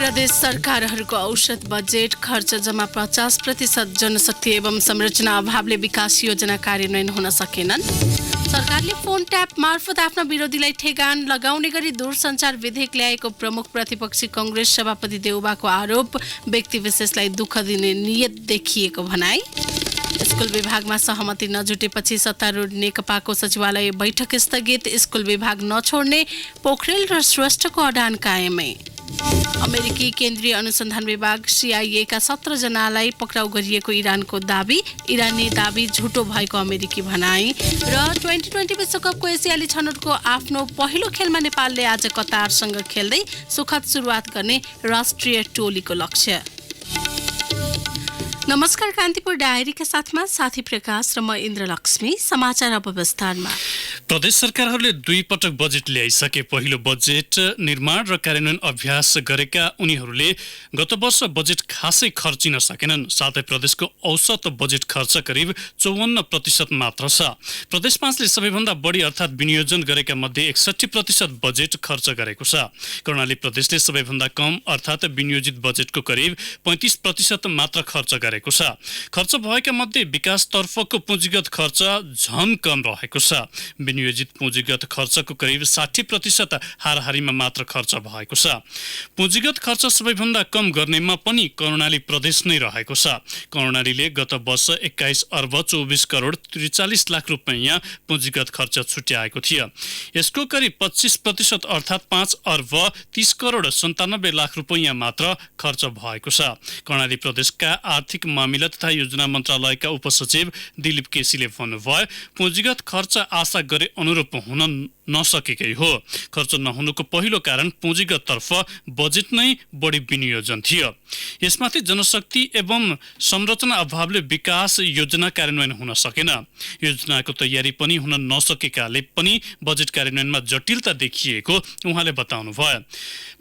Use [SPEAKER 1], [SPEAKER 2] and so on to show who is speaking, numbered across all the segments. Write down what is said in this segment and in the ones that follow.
[SPEAKER 1] प्रदेश सरकारहरूको औसत बजेट खर्च जम्मा 50% जनशक्ति एवं संरचना अभावले विकास योजना कार्यान्वयन हुन सकेनन्। सरकारले फोन ट्याप मार्फत आफ्ना विरोधीलाई ठेगान लगाउने गरी दूरसञ्चार विधेयक ल्याएको प्रमुख प्रतिपक्षी कांग्रेस सभापति देउबाको आरोप, व्यक्ति विशेषलाई दुःख दिने नियत देखिएको भनाई। स्कुल विभागमा सहमति नजुटेपछि सत्तारूढ नेकपाको सचिवालय बैठक स्थगित, स्कुल विभाग नछोड्ने पोखरेल र श्रेष्ठको अडान कायमै। अमेरिकी केन्द्रीय अनुसन्धान विभाग CIA का 17 जनालाई पक्राउ गरिएको इरानको दाबी, इरानी दाबी झुटो भएको अमेरिकी भनाई। र 2020 विश्वकपको एसियाली छनौटको आफ्नो पहिलो खेलमा नेपालले आज कतारसँग खेल्दै सुखद सुरुवात गर्ने राष्ट्रिय टोलीको लक्ष्य। नमस्कार, कान्तिपुर डायरीका साथमा साथी प्रकाश र म इन्द्रलक्ष्मी। समाचार अब विस्तारमा।
[SPEAKER 2] प्रदेश सरकारहरूले 2 पटक बजेट ल्याइसके। पहिलो बजेट निर्माण र कार्यान्वयन अभ्यास गरेका उनीहरूले गत वर्ष बजेट खासै खर्चिन सकेनन्। साथै प्रदेशको औसत बजेट खर्च करिब 54% मात्र छ। प्रदेश 5ले सबैभन्दा बढी अर्थात् विनियोजन गरेका मध्ये 61% बजेट खर्च गरेको छ। कर्णाली प्रदेशले सबैभन्दा कम अर्थात् विनियोजित बजेटको करिब 35% मात्र खर्च गरेको छ। खर्च भएका मध्ये विकासतर्फको पुँजीगत खर्च झन कम रहेको छ। विनियोजित पुँजीगत खर्चको करिब 60% हाराहारीमा मात्र खर्च भएको छ। पुँजीगत खर्च सबैभन्दा कम गर्नेमा पनि कर्णाली प्रदेश नै रहेको छ। कर्णालीले गत वर्ष 21 अर्ब 24 करोड 43 लाख रुपैयाँ पुँजीगत खर्च छुट्याएको थियो। यसको करिब 25% अर्थात् 5 अर्ब 30 करोड 97 लाख रुपैयाँ मात्र खर्च भएको छ। कर्णाली प्रदेशका आर्थिक मामिला तथा योजना मन्त्रालयका उपसचिव दिलीप केसीले भन्नुभयो, पुँजीगत खर्च आशा गरे अनुरूप हुन नसकेकै हो। खर्च नहुनुको पहिलो कारण पुँजीगत तर्फ बजेट नै बढी विनियोजन थियो। यसमाथि जनशक्ति एवं संरचना अभावले विकास योजना कार्यान्वयन हुन सकेन। योजनाको तयारी पनि हुन नसकेकाले पनि बजेट कार्यान्वयनमा जटिलता देखिएको उहाँले बताउनुभयो।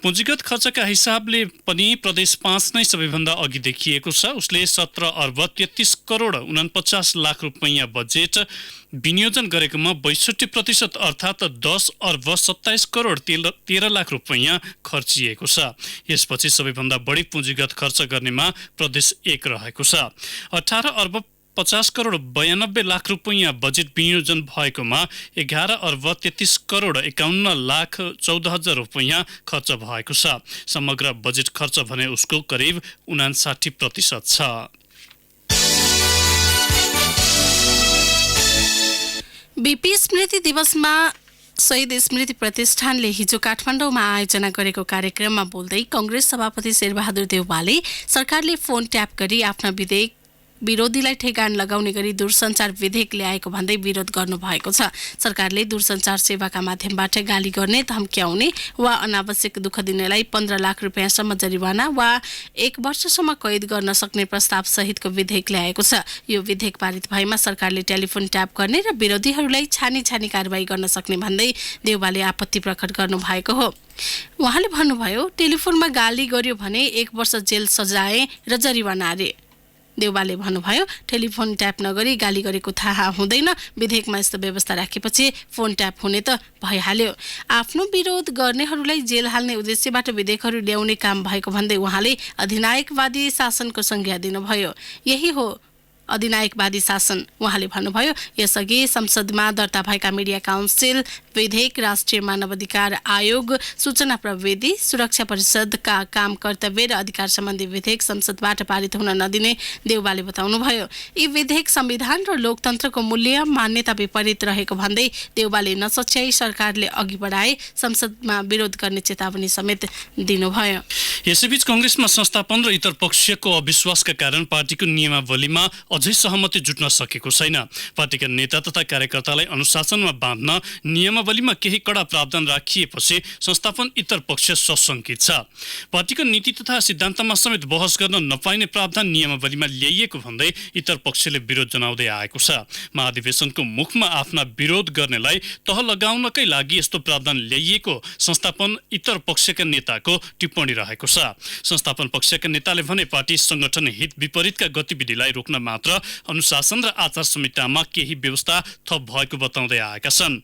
[SPEAKER 2] पुँजीगत खर्चका हिसाबले पनि प्रदेश 5 नै सबैभन्दा अघि देखिएको छ। उसले 17 अर्ब 33 करोड 49 लाख रुपैयाँ बजेट विनियोजन गरेकोमा 62% अर्थात् 10 अर्ब 27 करोड 13 लाख रुपैयाँ खर्चिएको छ। यसपछि सबैभन्दा बढी पुँजीगत खर्च गर्नेमा प्रदेश 1 रहेको छ। 18 अर्ब 50 करोड 92 लाख रुपैयाँ बजेट विनियोजन भएकोमा 11 अर्ब 33 करोड 51 लाख 14 हजार रुपैयाँ खर्च भएको छ। समग्र बजेट खर्च भने उसको करिब 59% छ।
[SPEAKER 1] बीपी स्मृति दिवसमा शहीद स्मृति प्रतिष्ठानले हिजो काठमाडौँमा आयोजना गरेको कार्यक्रममा बोल्दै कांग्रेस सभापति शेरबहादुर देउवाले सरकारले फोन ट्याप गरी आफ्ना विरोधीलाई ठेगान लगाउने गरी दूरसञ्चार विधेयक ल्याएको भन्दै विरोध गर्नुभएको छ। सरकारले दूरसञ्चार सेवाका माध्यमबाट गाली गर्ने, धम्क्याउने वा अनावश्यक दुःख दिनेलाई 15 लाख रुपियाँसम्म जरिवाना वा 1 वर्षसम्म कैद गर्न सक्ने प्रस्ताव सहितको विधेयक ल्याएको छ। यो विधेयक पारित भएमा सरकारले टेलिफोन ट्याप गर्ने र विरोधीहरूलाई छानी कारबाही गर्न सक्ने भन्दै देउवाले आपत्ति प्रकट गर्नुभएको हो। उहाँले भन्नुभयो, टेलिफोनमा गाली गर्यो भने 1 वर्ष जेल सजाय र जरिवाना रे। देउवाले भन्नुभयो, टेलिफोन ट्याप नगरी गाली गरेको थाहा हुँदैन। विधेयकमा यस्तो व्यवस्था राखेपछि फोन ट्याप हुने त भइहाल्यो। आफ्नो विरोध गर्नेहरूलाई जेल हाल्ने उद्देश्यबाट विधेयकहरू ल्याउने काम भएको भन्दै उहाँले अधिनायकवादी शासनको संज्ञा दिनुभयो। यही हो अधिनायकवादी शासन। उहाँले भन्नुभयो, यसअघि संसदमा दर्ता भएका मिडिया काउन्सिल विधेयक, राष्ट्रिय मानवाधिकार आयोग, सूचना प्रविधि सुरक्षा परिषदका काम कर्तव्य र अधिकार सम्बन्धी विधेयक संसदबाट पारित हुन नदिने देउवाले बताउनुभयो। यी विधेयक संविधान र लोकतन्त्रको मूल्य मान्यता विपरीत रहेको भन्दै देउवाले नसच्याई सरकारले अघि बढाए संसदमा विरोध गर्ने चेतावनी समेत दिनुभयो।
[SPEAKER 2] यसैबीच कांग्रेसमा संस्थापन र इतर पक्षको अविश्वासका कारण पार्टीको नियमावलीमा अझै सहमति जुट्न सकेको छैन। पार्टीका नेता तथा कार्यकर्तालाई अनुशासनमा बाँध्न नियमावलीमा केही कडा प्रावधान राखिएपछि संस्थापन इतर पक्ष सशंकित छ। पार्टीको नीति तथा सिद्धान्तमा समेत बहस गर्न नपाइने प्रावधान नियमावलीमा ल्याइएको भन्दै इतर पक्षले विरोध जनाउँदै आएको छ। महाधिवेशनको मुखमा आफ्ना विरोध गर्नेलाई तह लगाउनकै लागि यस्तो प्रावधान ल्याइएको संस्थापन इतर पक्षका नेताको टिप्पणी रहेको छ। संस्थापन पक्षका नेताले भने पार्टी संगठन हित विपरीतका गतिविधिलाई रोक्न मात्र अनुशासन र आचार संहितामा केही व्यवस्था थप भएको बताउँदै आएका छन्।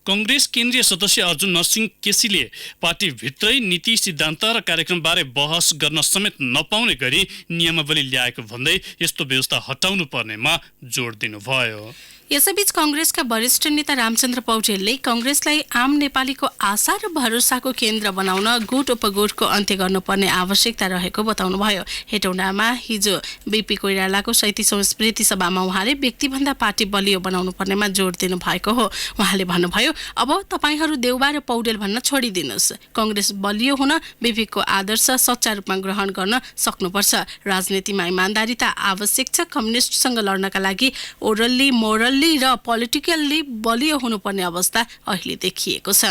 [SPEAKER 2] कांग्रेस केन्द्रीय सदस्य अर्जुन नरसिंह केसीले पार्टीभित्रै नीति सिद्धान्त र कार्यक्रमबारे बहस गर्न समेत नपाउने गरी नियमावली ल्याएको भन्दै यस्तो व्यवस्था हटाउनु पर्नेमा जोड दिनुभयो।
[SPEAKER 1] यसैबीच कांग्रेसका वरिष्ठ नेता रामचन्द्र पौडेलले कांग्रेसलाई आम नेपालीको आशा र भरोसाको केन्द्र बनाउन गुट उपगुटको अन्त्य गर्नुपर्ने आवश्यकता रहेको बताउनुभयो। हेटौडामा हिजो बीपी कोइरालाको 37औं स्मृति सभामा उहाँले व्यक्तिभन्दा पार्टी बलियो बनाउनु पर्नेमा जोड दिनु भएको हो। उहाँले भन्नुभयो, अब तपाईहरू देउबा र पौडेल भन्न छोडिदिनुहोस्। कांग्रेस बलियो हुन बीपीको आदर्श सच्चा रूपमा ग्रहण गर्न सक्नुपर्छ। राजनीतिमा इमानदारिता आवश्यक छ। कम्युनिस्टसँग लड्नका लागि ओरल्ली मोरल्ली र पोलिटिकल्ली बलियो हुनुपर्ने अवस्था अहिले देखिएको छ।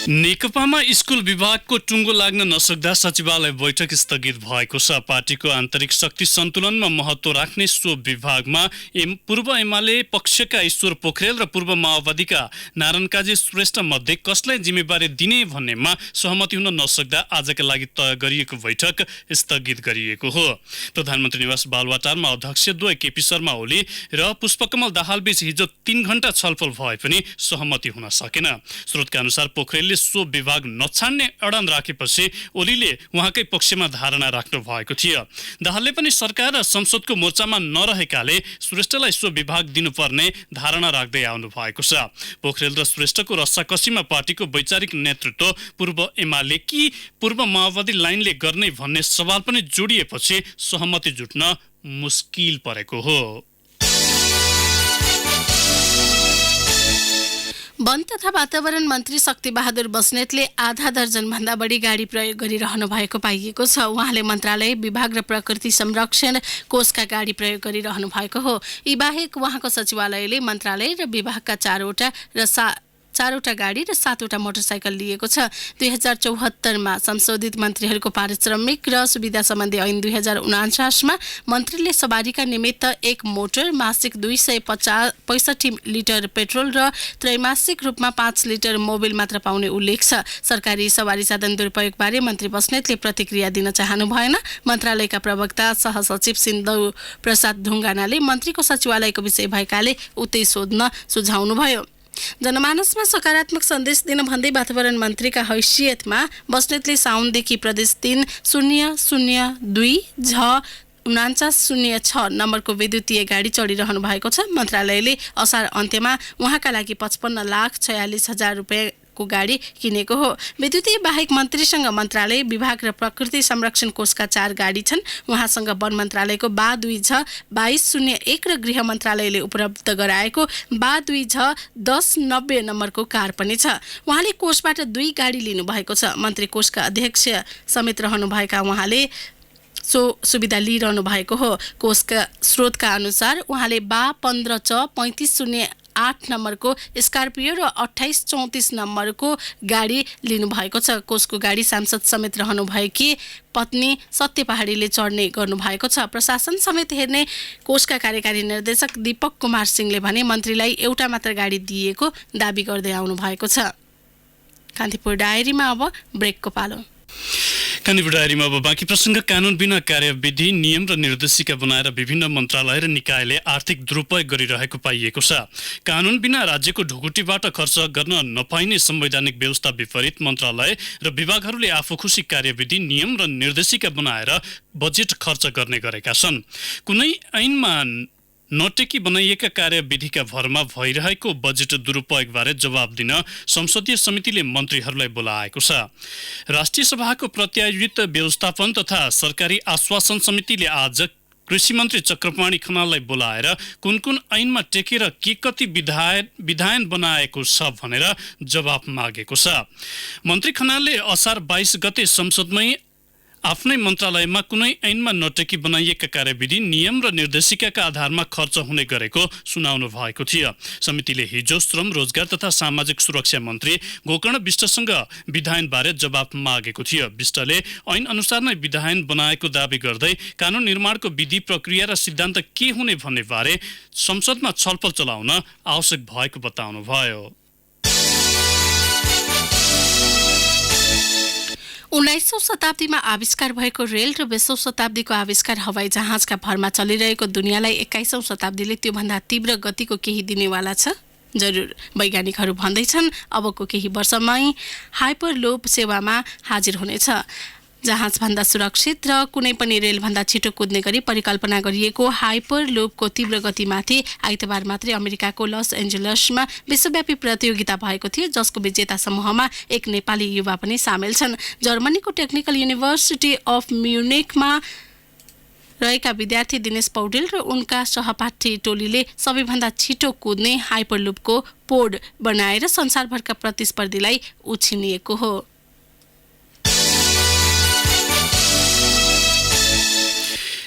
[SPEAKER 2] नेकपामा स्कुल विभागको टुङ्गो लाग्न नसक्दा सचिवालय बैठक स्थगित भएको छ। पार्टीको आन्तरिक शक्ति सन्तुलनमा महत्त्व राख्ने सो विभागमा पूर्व एमाले पक्षका ईश्वर पोखरेल र पूर्व माओवादीका नारायण काजी श्रेष्ठ मध्ये कसलाई जिम्मेवारी दिने भन्नेमा सहमति हुन नसक्दा आजका लागि तय गरिएको बैठक स्थगित गरिएको हो। प्रधानमन्त्री निवास बालुवाटारमा अध्यक्षद्वय केपी शर्मा ओली र पुष्पकमल दाहालबीच हिजो 3 घण्टा छलफल भए पनि सहमति हुन सकेन। स्रोतका अनुसार पोखरेलले सो विभाग नछाड्ने अडान राखेपछि ओलीले उहाँकै पक्षमा धारणा राख्नु भएको थियो। दाहालले पनि सरकार र संसदको मोर्चामा नरहेकाले श्रेष्ठलाई सो विभाग दिनुपर्ने धारणा राख्दै आउनु भएको छ। पोखरेल र श्रेष्ठको रस्साकसीमा पार्टीको वैचारिक नेतृत्व पूर्व एमाले कि पूर्व माओवादी लाइनले गर्ने भन्ने सवाल पनि जोडिएपछि सहमति जुट्न मुस्किल परेको हो।
[SPEAKER 1] वन तथा वातावरण मन्त्री शक्तिबहादुर बस्नेतले आधा दर्जनभन्दा बढी गाडी प्रयोग गरिरहनु भएको पाइएको छ। उहाँले मन्त्रालय, विभाग र प्रकृति संरक्षण कोषका गाडी प्रयोग गरिरहनु भएको हो। यी बाहेक उहाँको सचिवालयले मन्त्रालय र विभागका 4वटा गाडी र 7वटा मोटरसाइकल लिएको छ। 2074मा संशोधित मन्त्रीहरूको पारिश्रमिक र सुविधा सम्बन्धी ऐन 2049मा मन्त्रीले सवारीका निमित्त 1 मोटर, मासिक 265 लिटर पेट्रोल र त्रैमासिक रूपमा 5 लिटर मोबिल मात्र पाउने उल्लेख छ। सरकारी सवारी साधन दुरुपयोगबारे मन्त्री बस्नेतले प्रतिक्रिया दिन चाहनु भएन। मन्त्रालयका प्रवक्ता सहसचिव सिन्धु प्रसाद ढुङ्गानाले मन्त्रीको सचिवालयको विषय भएकाले उतै सोध्न सुझाउनुभयो। जनमानसमा सकारात्मक सन्देश दिन भन्दै वातावरण मन्त्रीका हैसियतमा बस्नेतले साउनदेखि प्रदेश 3002-J4906 नम्बरको विद्युतीय गाडी चढिरहनु भएको छ। मन्त्रालयले असार अन्त्यमा उहाँका लागि 55,46,000 रुपियाँको गाडी किनेको हो। विद्युतीय बाहेक मन्त्रीसँग मन्त्रालय, विभाग र प्रकृति संरक्षण कोषका 4 गाडी छन्। उहाँसँग वन मन्त्रालयको बा2J2201 र गृह मन्त्रालयले उपलब्ध गराएको बा2J1090 नम्बरको कार पनि छ। उहाँले कोषबाट 2 गाडी लिनुभएको छ। मन्त्री कोषका अध्यक्ष समेत रहनुभएका उहाँले सुविधा लिइरहनु भएको हो। कोषका स्रोतका अनुसार उहाँले बा15J3508 नम्बरको स्कर्पियो र 2834 नम्बरको गाडी लिनुभएको छ। कोषको गाडी सांसद समेत रहनुभएकी पत्नी सत्य पहाडीले चढ्ने गर्नुभएको छ। प्रशासन समेत हेर्ने कोषका कार्यकारी निर्देशक दीपक कुमार सिंहले भने मन्त्रीलाई एउटा मात्र गाडी दिएको दाबी गर्दै आउनु भएको छ। कान्तिपुर डायरीमा अब ब्रेकको पालो।
[SPEAKER 2] कान्तिपुर डायरीमा अब बाँकी प्रसङ्ग। कानुन बिना कार्यविधि, नियम र निर्देशिका बनाएर विभिन्न मन्त्रालय र निकायले आर्थिक दुरुपयोग गरिरहेको पाइएको छ। कानुन बिना राज्यको ढुकुटीबाट खर्च गर्न नपाइने संवैधानिक व्यवस्था विपरीत मन्त्रालय र विभागहरूले आफू खुसी कार्यविधि, नियम र निर्देशिका बनाएर बजेट खर्च गर्ने गरेका छन्। कुनै ऐनमा नटेकी बनाइएका कार्यविधिका भरमा भइरहेको बजेट दुरुपयोगबारे जवाब दिन संसदीय समितिले मन्त्रीहरूलाई बोलाएको छ। राष्ट्रिय सभाको प्रत्यायोजित व्यवस्थापन तथा सरकारी आश्वासन समितिले आज कृषि मन्त्री चक्रपाणी खनाललाई बोलाएर कुन कुन ऐनमा टेकेर के कति विधायन बनाएको छ भनेर जवाब मागेको छ। मन्त्री खनालले असार 22 गते संसदमै आफ्नै मन्त्रालयमा कुनै ऐनमा नटेकी बनाइएका कार्यविधि, नियम र निर्देशिकाका आधारमा खर्च हुने गरेको सुनाउनु भएको थियो। समितिले हिजो श्रम, रोजगार तथा सामाजिक सुरक्षा मन्त्री गोकर्ण विष्टसँग विधायनबारे जवाब मागेको थियो। विष्टले ऐन अनुसार नै विधायन बनाएको दावी गर्दै कानुन निर्माणको विधि, प्रक्रिया र सिद्धान्त के हुने भन्ने बारे संसदमा छलफल चलाउन आवश्यक भएको बताउनुभयो।
[SPEAKER 1] उन्नाइसौँ शताब्दीमा आविष्कार भएको रेल र 20औँ शताब्दीको आविष्कार हवाई जहाजका भरमा चलिरहेको दुनियाँलाई 21औँ शताब्दीले त्योभन्दा तीव्र गतिको केही दिनेवाला छ। जरुर, वैज्ञानिकहरू भन्दैछन् अबको केही वर्षमै हाइपरलूप सेवामा हाजिर हुनेछ। जहाजभन्दा सुरक्षित र कुनै पनि रेलभन्दा छिटो कुद्ने गरी परिकल्पना गरिएको हाइपरलूपको तीव्र गतिमाथि आइतबार मात्रै अमेरिकाको लस एन्जलसमा विश्वव्यापी प्रतियोगिता भएको थियो, जसको विजेता समूहमा एक नेपाली युवा पनि सामेल छन्। जर्मनीको टेक्निकल युनिभर्सिटी अफ म्युनिकमा रहेका विद्यार्थी दिनेश पौडेल र उनका सहपाठी टोलीले सबैभन्दा छिटो कुद्ने हाइपरलूपको पोड बनाएर संसारभरका प्रतिस्पर्धीलाई उछिनिएको हो।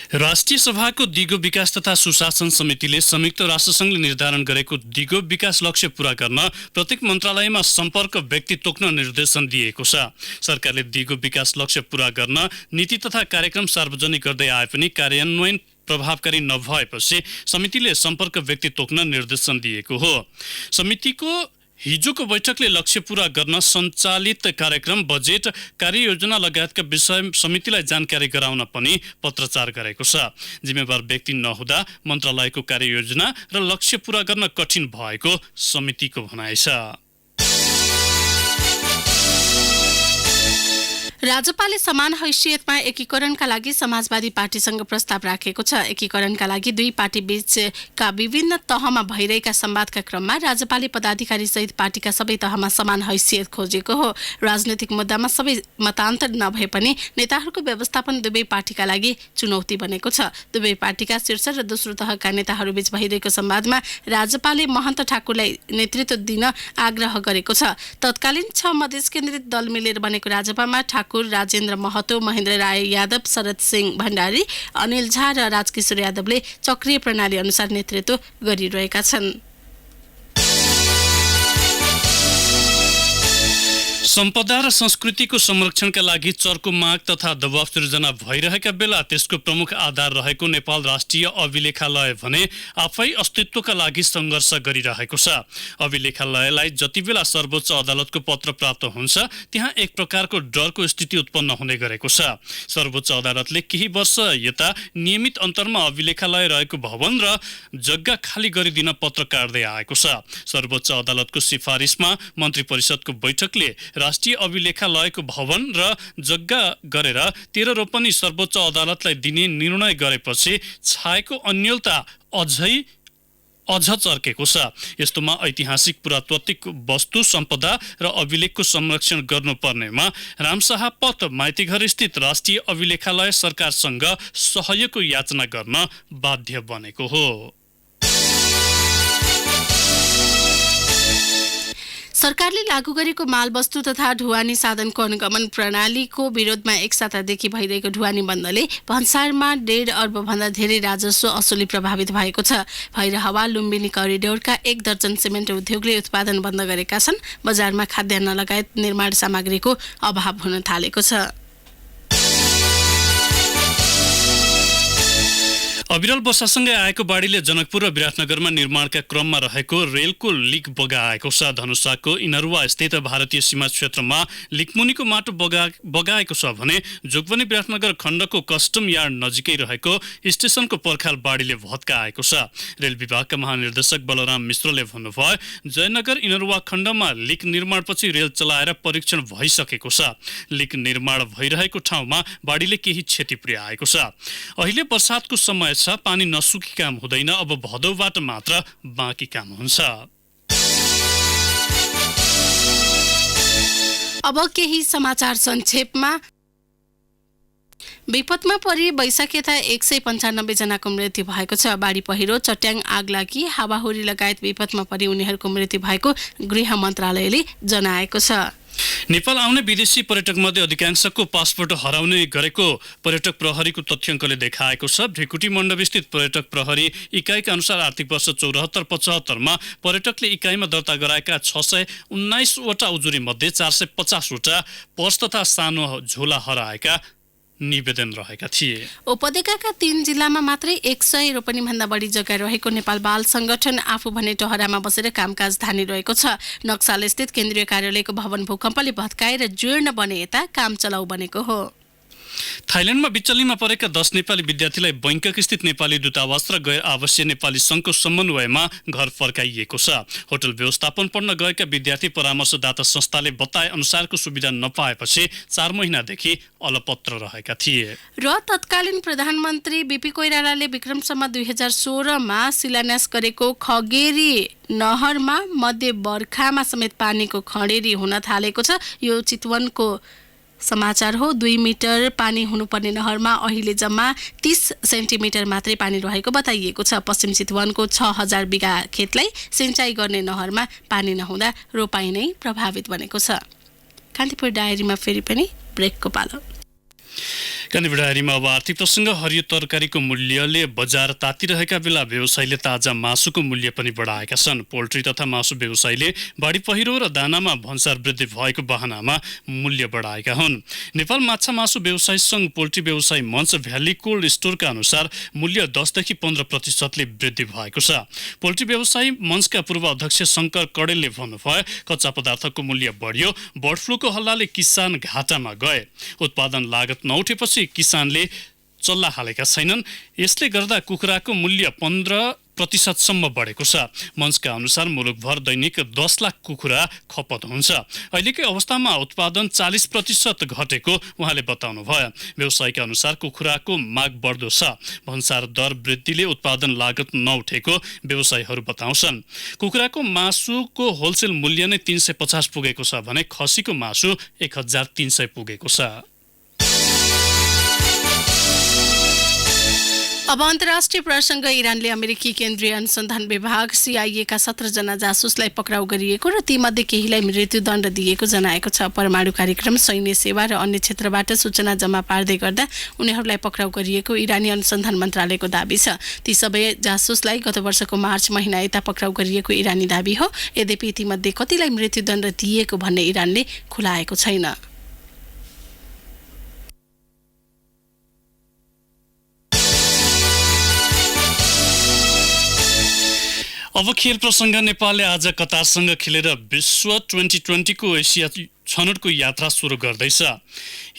[SPEAKER 2] राष्ट्रिय सभाको दिगो विकास तथा सुशासन समितिले संयुक्त राष्ट्रसङ्घले निर्धारण गरेको दिगो विकास लक्ष्य पूरा गर्न प्रत्येक मन्त्रालयमा सम्पर्क व्यक्ति तोक्न निर्देशन दिएको छ। सरकारले दिगो विकास लक्ष्य पूरा गर्न नीति तथा कार्यक्रम सार्वजनिक गर्दै आए पनि कार्यान्वयन प्रभावकारी नभएपछि समितिले सम्पर्क व्यक्ति तोक्न निर्देशन दिएको हो। समितिको हिजोको बैठकले लक्ष्य पूरा गर्न सञ्चालित कार्यक्रम, बजेट, कार्ययोजना लगायतका विषय समितिलाई जानकारी गराउन पनि पत्राचार गरेको छ। जिम्मेवार व्यक्ति नहुँदा मन्त्रालयको कार्ययोजना र लक्ष्य पूरा गर्न कठिन भएको समितिको भनाइ छ।
[SPEAKER 1] राज्यपालले समान हैसियतमा एकीकरणका लागि समाजवादी पार्टीसँग प्रस्ताव राखेको छ। एकीकरणका लागि दुई पार्टी बीचका विभिन्न तहमा भइरहेका संवादका क्रममा राज्यपालले पदाधिकारी सहित पार्टीका सबै तहमा समान हैसियत खोजेको हो। राजनैतिक मुद्दामा सबै मतान्तर नभए पनि नेताहरूको व्यवस्थापन दुवै पार्टीका लागि चुनौती बनेको छ। दुवै पार्टीका शीर्ष र दोस्रो तहका नेताहरूबीच भइरहेको संवादमा राज्यपालले महन्त ठाकुरलाई नेतृत्व दिन आग्रह गरेको छ। तत्कालीन 6 मधेस केन्द्रित दल मिलेर बनेको राज्यपालमा ठाकुर, राजेन्द्र महतो, महेन्द्र राय यादव, शरद सिंह भण्डारी, अनिल झा र राजकिशोर यादवले चक्रीय प्रणाली अनुसार नेतृत्व गरिरहेका छन्।
[SPEAKER 2] सम्पदा र संस्कृतिको संरक्षणका लागि चर्को माग तथा दबाव सृजना भइरहेका बेला त्यसको प्रमुख आधार रहेको नेपाल राष्ट्रिय अभिलेखालय भने आफै अस्तित्वका लागि सङ्घर्ष गरिरहेको छ। अभिलेखालयलाई जति बेला सर्वोच्च अदालतको पत्र प्राप्त हुन्छ त्यहाँ एक प्रकारको डरको स्थिति उत्पन्न हुने गरेको छ। सर्वोच्च अदालतले केही वर्ष यता नियमित अन्तरमा अभिलेखालय रहेको भवन र जग्गा खाली गरिदिन पत्र काट्दै आएको छ। सर्वोच्च अदालतको सिफारिसमा मन्त्री परिषदको बैठकले राष्ट्रिय अभिलेखालयको भवन र जग्गा गरेर 13 रोपनी सर्वोच्च अदालतलाई दिने निर्णय गरेपछि छाएको अन्यलता अझ चर्केको छ। यस्तोमा ऐतिहासिक पुरातात्विक वस्तु सम्पदा र अभिलेखको संरक्षण गर्नुपर्नेमा रामशाह पथ माइतीघर स्थित राष्ट्रिय अभिलेखालय सरकारसँग सहयोगको याचना गर्न बाध्य बनेको हो।
[SPEAKER 1] सरकारले लागू गरेको मालवस्तु तथा ढुवानी साधनको अनुगमन प्रणालीको विरोधमा एक सातादेखि भइरहेको ढुवानी बन्दले भन्सारमा 1.5 अर्बभन्दा धेरै राजस्व असुली प्रभावित भएको छ। भैरहवा लुम्बिनी करिडोरका 1 दर्जन सिमेन्ट उद्योगले उत्पादन बन्द गरेका छन्। बजारमा खाद्यान्न लगायत निर्माण सामग्रीको अभाव हुन थालेको छ।
[SPEAKER 2] अविरल वर्षासँगै आएको बाढीले जनकपुर र विराटनगरमा निर्माणका क्रममा रहेको रेलको लिक बगाएको छ। धनुषाको इनरुवा स्थित भारतीय सीमा क्षेत्रमा लिकमुनिको माटो बगाएको छ भने जोगबनी विराटनगर खण्डको कस्टम यार्ड नजिकै रहेको स्टेसनको पर्खाल बाढीले भत्काएको छ। रेल विभागका महानिर्देशक बलराम मिश्रले भन्नुभयो, जयनगर इनरुवा खण्डमा लिक निर्माणपछि रेल चलाएर परीक्षण भइसकेको छ। लिक निर्माण भइरहेको ठाउँमा बाढीले केही क्षति पुर्याएको छ। अहिले वर्षातको समय छ, पानी नसुकी काम हुँदैन, अब भदौबाट मात्र बाँकी काम हुन्छ।
[SPEAKER 1] अब केही समाचार संक्षेपमा। विपदमा परि वैशाख यता 195 जनाको मृत्यु भएको छ। बाढी पहिरो, चट्याङ, आगलागी, हावाहुरी लगायत विपदमा परि उनीहरूको मृत्यु भएको गृह मन्त्रालयले जनाएको छ।
[SPEAKER 2] नेपाल आउने विदेशी पर्यटक मध्ये अधिकांशको पासपोर्ट हराउने गरेको पर्यटक प्रहरीको तथ्याङ्कले देखाएको छ। भ्रिकुटी मण्डपस्थित पर्यटक प्रहरी इकाइका अनुसार आर्थिक वर्ष 74-75 मा पर्यटकले इकाइमा दर्ता गराएका 619 वटा उजुरी मध्ये 450 वटा पर्स तथा सानो झोला हराएका निवेदन रहेका थिए।
[SPEAKER 1] उपत्यकाका 3 जिल्लामा मात्रै 100 रोपनीभन्दा बढी जग्गा रहेको नेपाल बाल संगठन आफू भने टहरामा बसेर कामकाज धानिरहेको छ। नक्साल स्थित केन्द्रीय कार्यालयको भवन भूकम्पले भत्काएर जीर्ण बने यता काम चलाउ बनेको हो।
[SPEAKER 2] थाइल्याण्डमा विचल्लीमा परेका 10 नेपाली विद्यार्थीलाई बैंकक स्थित नेपाली दूतावास र गैर आवासीय नेपाली संघको समन्वयमा घर फर्काइएको छ। होटल व्यवस्थापन पढ्न गएका विद्यार्थी परामर्शदाता संस्थाले बताए अनुसारको सुविधा नपाएपछि 4 महिनादेखि अलपत्र रहेका थिए।
[SPEAKER 1] र तत्कालीन प्रधानमन्त्री बीपी कोइरालाले विक्रमसम्म 2016मा शिलान्यास गरेको खगेरी नहरमा मध्य बर्खामा समेत पानीको खडेरी हुन थालेको छ। यो चितवनको समाचार हो। 2 मिटर पानी हुनुपर्ने नहरमा अहिले जम्मा 30 सेन्टिमिटर मात्रै पानी रहेको बताइएको छ। पश्चिम चितवनको 6000 बिघा खेतलाई सिँचाइ गर्ने नहरमा पानी नहुँदा रोपाइ नै प्रभावित बनेको छ। कान्तिपुर डायरीमा फेरि पनि ब्रेकको पालो।
[SPEAKER 2] कान्तिपुर डायरीमा अब आर्थिक प्रसङ्ग। हरियो तरकारीको मूल्यले बजार तातिरहेका बेला व्यवसायीले ताजा मासुको मूल्य पनि बढाएका छन्। पोल्ट्री तथा मासु व्यवसायीले बाढी पहिरो र दानामा भन्सार वृद्धि भएको बहानामा मूल्य बढाएका हुन्। नेपाल माछा मासु व्यवसायी सङ्घ पोल्ट्री व्यवसायी मञ्च भ्याली कोल्ड स्टोरका अनुसार मूल्य 10 देखि 15% वृद्धि भएको छ। पोल्ट्री व्यवसायी मञ्चका पूर्व अध्यक्ष शङ्कर कडेलले भन्नुभयो, कच्चा पदार्थको मूल्य बढ्यो, बर्ड फ्लूको हल्लाले किसान घाटामा गए, उत्पादन लागत नउठेपछि किसानले चल्ला हालेका छैनन्। यसले गर्दा कुखुराको मूल्य 15% बढेको छ। मञ्चका अनुसार मुलुकभर दैनिक 10 लाख कुखुरा खपत हुन्छ। अहिलेकै अवस्थामा उत्पादन 40% घटेको उहाँले बताउनुभयो। व्यवसायीका अनुसार कुखुराको माग बढ्दो छ। भन्सार दर वृद्धिले उत्पादन लागत नउठेको व्यवसायीहरू बताउँछन्। कुखुराको मासुको होलसेल मूल्य नै 350 पुगेको छ भने खसीको मासु 1300 पुगेको छ।
[SPEAKER 1] अब अन्तर्राष्ट्रिय प्रसङ्ग। इरानले अमेरिकी केन्द्रीय अनुसन्धान विभाग CIA का 17 जना जासुसलाई पक्राउ गरिएको र तीमध्ये केहीलाई मृत्युदण्ड दिएको जनाएको छ। परमाणु कार्यक्रम, सैन्य सेवा र अन्य क्षेत्रबाट सूचना जम्मा पार्दै गर्दा उनीहरूलाई पक्राउ गरिएको इरानी अनुसन्धान मन्त्रालयको दाबी छ। ती सबै जासुसलाई गत वर्षको मार्च महिना यता पक्राउ गरिएको इरानी दाबी हो। यद्यपि तीमध्ये कतिलाई मृत्युदण्ड दिएको भन्ने इरानले खुलाएको छैन।
[SPEAKER 2] अब खेल प्रसङ्ग। नेपालले आज कतारसँग खेलेर विश्व 2020 को एसिया छनौटको यात्रा सुरु गर्दैछ।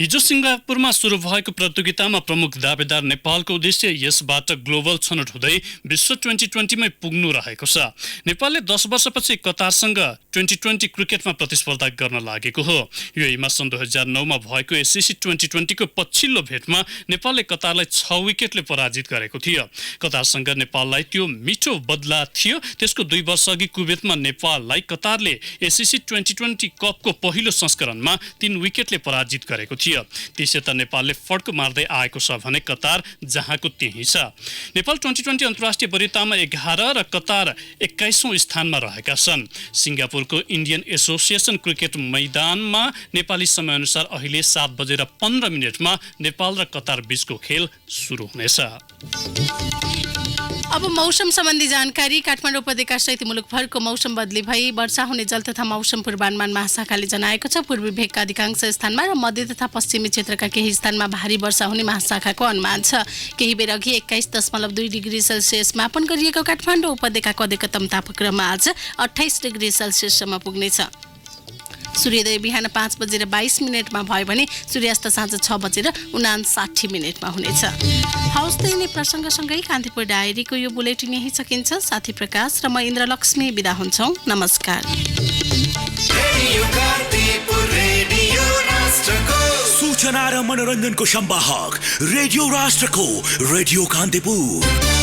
[SPEAKER 2] हिजो सिङ्गापुरमा सुरु भएको प्रतियोगितामा प्रमुख दावेदार नेपालको उद्देश्य यसबाट ग्लोबल छनौट हुँदै विश्व 2020 मै पुग्नु रहेको छ। नेपालले 10 वर्षपछि कतारसँग 2020 क्रिकेटमा प्रतिस्पर्धा गर्न लागेको हो। युएईमा सन् 2009 मा भएको एससीसी 2020 को पछिल्लो भेटमा नेपालले कतारलाई 6 विकेटले पराजित गरेको थियो। कतारसँग नेपाललाई त्यो मिठो बदला थियो। त्यसको 2 वर्ष अघि कुवेतमा नेपाललाई कतारले एससीसी 2020 कपको पहिलो संस्करणमा 3 विकेटले पराजित गरेको थियो। त्यसै नेपालले फड्को मार्दै आएको छ भने कतार जहाँको त्यही छ। नेपाल 2020 अन्तर्राष्ट्रिय वरियतामा 11 र कतार 21औं स्थानमा रहेका छन्। सिङ्गापुरको इन्डियन एसोसिएसन क्रिकेट मैदानमा नेपाली समयअनुसार अहिले 7:15 नेपाल र कतार बीचको खेल सुरु हुनेछ।
[SPEAKER 1] अब मौसम सम्बन्धी जानकारी। काठमाडौँ उपत्यका सहित मुलुकभरको मौसम बदली भई वर्षा हुने जल तथा मौसम पूर्वानुमान महाशाखाले जनाएको छ। पूर्वी भेगका अधिकांश स्थानमा र मध्य तथा पश्चिमी क्षेत्रका केही स्थानमा भारी वर्षा हुने महाशाखाको अनुमान छ। केही बेर अघि 21.2 डिग्री सेल्सियस मापन गरिएको काठमाडौँ उपत्यकाको अधिकतम तापक्रम आज 28 डिग्री सेल्सियससम्म पुग्नेछ। सूर्योदय बिहान 5:22 भयो भने सूर्यास्त साँझ 6:59 हुनेछ। हवस् त यिनै प्रसङ्गसँगै कान्तिपुर डायरीको यो बुलेटिन यही सकिन्छ। साथी प्रकाश र म इन्द्रलक्ष्मी बिदा हुन्छौँ। नमस्कार।
[SPEAKER 3] सूचना र मनोरञ्जनको संवाहक रेडियो राष्ट्रको रेडियो कान्तिपुर।